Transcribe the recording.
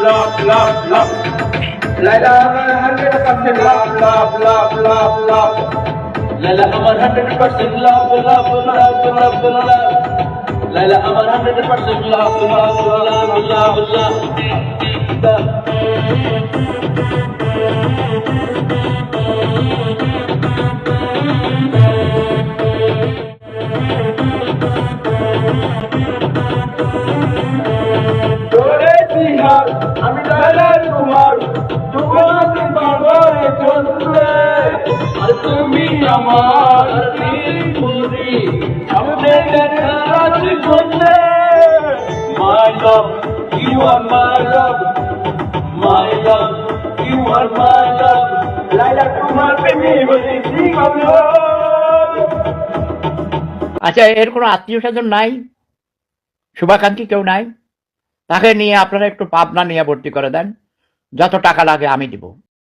love, love, love. Laila, আমার 100% love, love, love, love, love. Laila, আমার 100% love, love, love, love, love. Laila, আমার 100% love, love, love, love, love. আমি লাইলা তোমার তোমাকে বাবারে চলবে আর তুমি আমার পরি আমাদের কাছে চলবে মাই love you R my love my love you আর মাই লাভ লাইলা তোমার প্রেমে বলেছি কবলো। আচ্ছা, এর কোনো আত্মীয় স্বজন নাই, শুভাকাঙ্ক্ষী কেউ নাই? তাকে নিয়ে আপনারা একটু পাবনা নিয়ে ভর্তি করে দেন, যত টাকা লাগে আমি দিব।